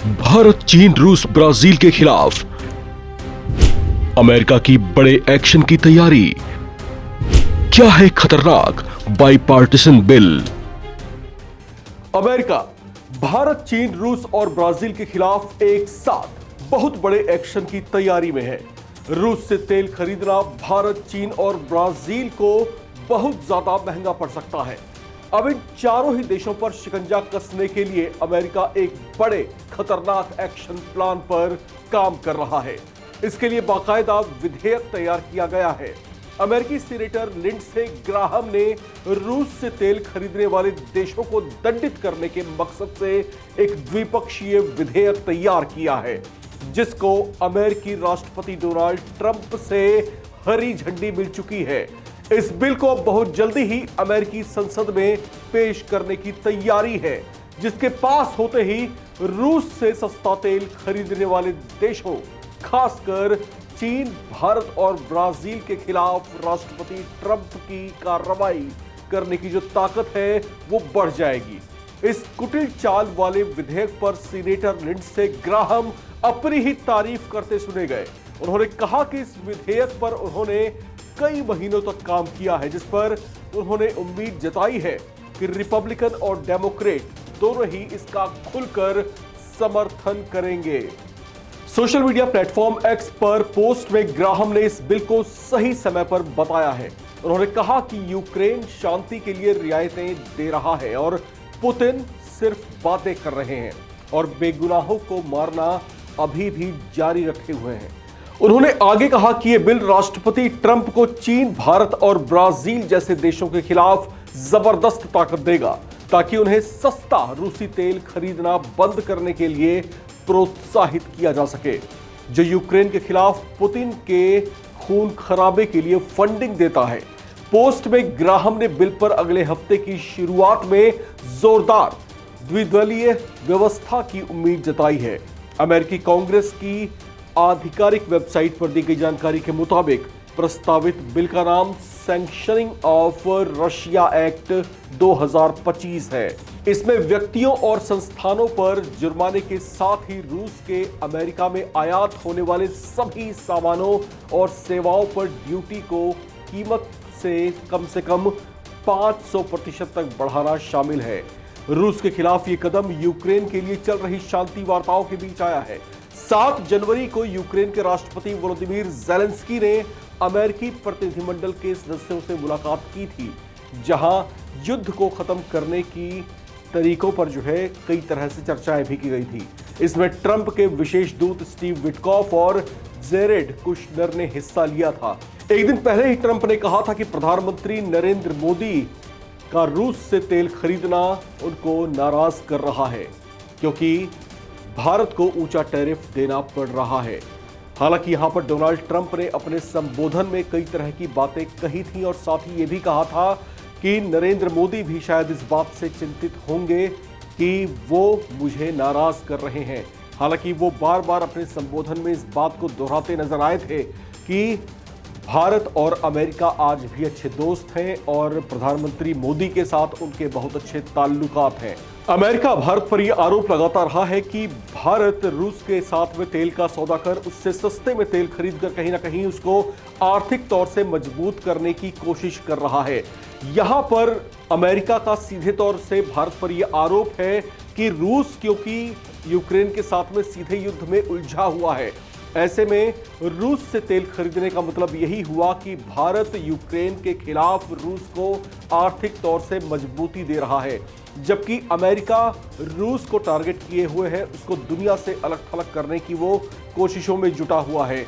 भारत, चीन, रूस, ब्राजील के खिलाफ अमेरिका की बड़े एक्शन की तैयारी। क्या है खतरनाक बाइपार्टिसन बिल? अमेरिका भारत, चीन, रूस और ब्राजील के खिलाफ एक साथ बहुत बड़े एक्शन की तैयारी में है। रूस से तेल खरीदना भारत, चीन और ब्राजील को बहुत ज्यादा महंगा पड़ सकता है। अब इन चारों ही देशों पर शिकंजा कसने के लिए अमेरिका एक बड़े खतरनाक एक्शन प्लान पर काम कर रहा है। इसके लिए बाकायदा विधेयक तैयार किया गया है। अमेरिकी सीनेटर लिंडसे ग्राहम ने रूस से तेल खरीदने वाले देशों को दंडित करने के मकसद से एक द्विपक्षीय विधेयक तैयार किया है, जिसको अमेरिकी राष्ट्रपति डोनाल्ड ट्रंप से हरी झंडी मिल चुकी है। इस बिल को बहुत जल्दी ही अमेरिकी संसद में पेश करने की तैयारी है, जिसके पास होते ही रूस से सस्ता तेल खरीदने वाले देशों, खासकर चीन, भारत और ब्राजील के खिलाफ राष्ट्रपति ट्रंप की कार्रवाई करने की जो ताकत है वो बढ़ जाएगी। इस कुटिल चाल वाले विधेयक पर सीनेटर लिंडसे ग्राहम अपनी ही तारीफ करते सुने गए। उन्होंने कहा कि इस विधेयक पर उन्होंने कई महीनों तक काम किया है, जिस पर उन्होंने उम्मीद जताई है कि रिपब्लिकन और डेमोक्रेट दोनों ही इसका खुलकर समर्थन करेंगे। सोशल मीडिया प्लेटफॉर्म एक्स पर पोस्ट में ग्राहम ने इस बिल को सही समय पर बताया है। उन्होंने कहा कि यूक्रेन शांति के लिए रियायतें दे रहा है और पुतिन सिर्फ बातें कर रहे हैं और बेगुनाहों को मारना अभी भी जारी रखे हुए हैं। उन्होंने आगे कहा कि यह बिल राष्ट्रपति ट्रंप को चीन, भारत और ब्राजील जैसे देशों के खिलाफ जबरदस्त ताकत देगा, ताकि उन्हें सस्ता रूसी तेल खरीदना बंद करने के लिए प्रोत्साहित किया जा सके, जो यूक्रेन के खिलाफ पुतिन के खून खराबे के लिए फंडिंग देता है। पोस्ट में ग्राहम ने बिल पर अगले हफ्ते की शुरुआत में जोरदार द्विदलीय व्यवस्था की उम्मीद जताई है। अमेरिकी कांग्रेस की आधिकारिक वेबसाइट पर दी गई जानकारी के मुताबिक प्रस्तावित बिल का नाम सैंक्शनिंग ऑफ रशिया एक्ट 2025 है। इसमें व्यक्तियों और संस्थानों पर जुर्माने के साथ ही रूस के अमेरिका में आयात होने वाले सभी सामानों और सेवाओं पर ड्यूटी को कीमत से कम 500% तक बढ़ाना शामिल है। रूस के खिलाफ ये कदम यूक्रेन के लिए चल रही शांति वार्ताओं के बीच आया है। 7 जनवरी को यूक्रेन के राष्ट्रपति वोलोदिमीर ज़ेलेंस्की ने अमेरिकी प्रतिनिधिमंडल के सदस्यों से मुलाकात की थी, जहां युद्ध को खत्म करने की तरीकों पर कई तरह से चर्चाएं भी की गई थी। इसमें ट्रंप के विशेष दूत स्टीव विटकॉफ और जेरेड कुशनर ने हिस्सा लिया था। एक दिन पहले ही ट्रंप ने कहा था कि प्रधानमंत्री नरेंद्र मोदी का रूस से तेल खरीदना उनको नाराज कर रहा है, क्योंकि भारत को ऊंचा टैरिफ देना पड़ रहा है। हालांकि यहां पर डोनाल्ड ट्रंप ने अपने संबोधन में कई तरह की बातें कही थी और साथ ही यह भी कहा था कि नरेंद्र मोदी भी शायद इस बात से चिंतित होंगे कि वो मुझे नाराज कर रहे हैं। हालांकि वो बार बार अपने संबोधन में इस बात को दोहराते नजर आए थे कि भारत और अमेरिका आज भी अच्छे दोस्त हैं और प्रधानमंत्री मोदी के साथ उनके बहुत अच्छे ताल्लुकात हैं। अमेरिका भारत पर यह आरोप लगाता रहा है कि भारत रूस के साथ में तेल का सौदा कर उससे सस्ते में तेल खरीदकर कहीं ना कहीं उसको आर्थिक तौर से मजबूत करने की कोशिश कर रहा है। यहां पर अमेरिका का सीधे तौर से भारत पर यह आरोप है कि रूस क्योंकि यूक्रेन के साथ में सीधे युद्ध में उलझा हुआ है, ऐसे में रूस से तेल खरीदने का मतलब यही हुआ कि भारत यूक्रेन के खिलाफ रूस को आर्थिक तौर से मजबूती दे रहा है, जबकि अमेरिका रूस को टारगेट किए हुए है, उसको दुनिया से अलग थलग करने की वो कोशिशों में जुटा हुआ है।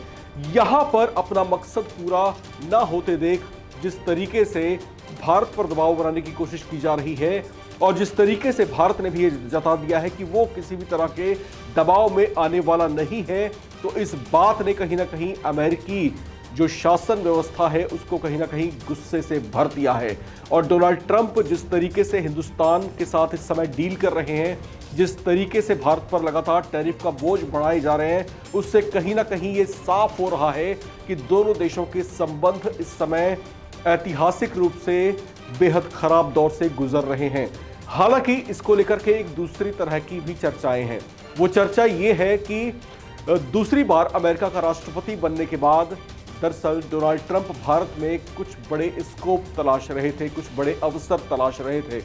यहां पर अपना मकसद पूरा ना होते देख जिस तरीके से भारत पर दबाव बनाने की कोशिश की जा रही है और जिस तरीके से भारत ने भी ये जता दिया है कि वो किसी भी तरह के दबाव में आने वाला नहीं है, तो इस बात ने कहीं ना कहीं अमेरिकी जो शासन व्यवस्था है उसको कहीं ना कहीं गुस्से से भर दिया है। और डोनाल्ड ट्रंप जिस तरीके से हिंदुस्तान के साथ इस समय डील कर रहे हैं, जिस तरीके से भारत पर लगातार टैरिफ का बोझ बढ़ाए जा रहे हैं, उससे कहीं ना कहीं ये साफ हो रहा है कि दोनों देशों के संबंध इस समय ऐतिहासिक रूप से बेहद खराब दौर से गुजर रहे हैं। हालांकि इसको लेकर के एक दूसरी तरह की भी चर्चाएं हैं। वो चर्चा ये है कि दूसरी बार अमेरिका का राष्ट्रपति बनने के बाद दरअसल डोनाल्ड ट्रंप भारत में कुछ बड़े स्कोप तलाश रहे थे, कुछ बड़े अवसर तलाश रहे थे।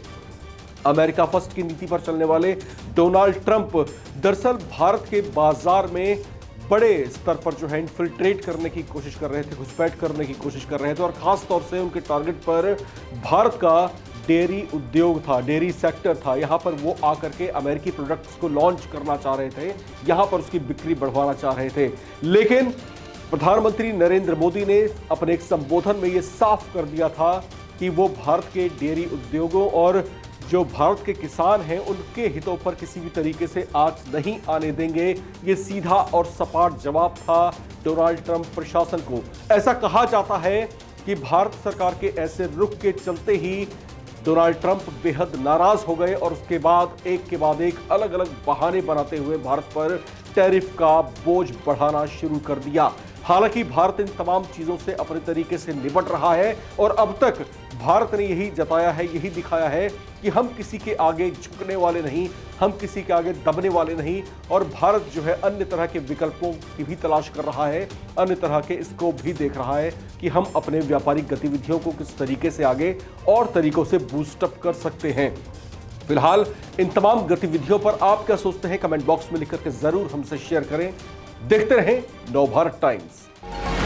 अमेरिका फर्स्ट की नीति पर चलने वाले डोनाल्ड ट्रंप दरअसल भारत के बाजार में बड़े स्तर पर जो है इन्फिल्ट्रेट करने की कोशिश कर रहे थे, घुसपैठ करने की कोशिश कर रहे थे और खास तौर से उनके टारगेट पर भारत का डेयरी उद्योग था, डेयरी सेक्टर था। यहां पर वो आकर के अमेरिकी प्रोडक्ट्स को लॉन्च करना चाह रहे थे, यहां पर उसकी बिक्री बढ़वाना चाह रहे थे। लेकिन प्रधानमंत्री नरेंद्र मोदी ने अपने एक संबोधन में यह साफ कर दिया था कि वो भारत के डेयरी उद्योगों और जो भारत के किसान हैं उनके हितों पर किसी भी तरीके से आंच नहीं आने देंगे। ये सीधा और सपाट जवाब था डोनाल्ड ट्रंप प्रशासन को। ऐसा कहा जाता है कि भारत सरकार के ऐसे रुख के चलते ही डोनाल्ड ट्रंप बेहद नाराज हो गए और उसके बाद एक अलग अलग बहाने बनाते हुए भारत पर टैरिफ का बोझ बढ़ाना शुरू कर दिया। हालांकि भारत इन तमाम चीजों से अपने तरीके से निपट रहा है और अब तक भारत ने यही जताया है, यही दिखाया है कि हम किसी के आगे झुकने वाले नहीं, हम किसी के आगे दबने वाले नहीं। और भारत जो है अन्य तरह के विकल्पों की भी तलाश कर रहा है, अन्य तरह के स्कोप भी देख रहा है कि हम अपने व्यापारिक गतिविधियों को किस तरीके से आगे और तरीकों से बूस्टअप कर सकते हैं। फिलहाल इन तमाम गतिविधियों पर आप क्या सोचते हैं, कमेंट बॉक्स में लिख करके जरूर हमसे शेयर करें। देखते रहें नवभारत टाइम्स।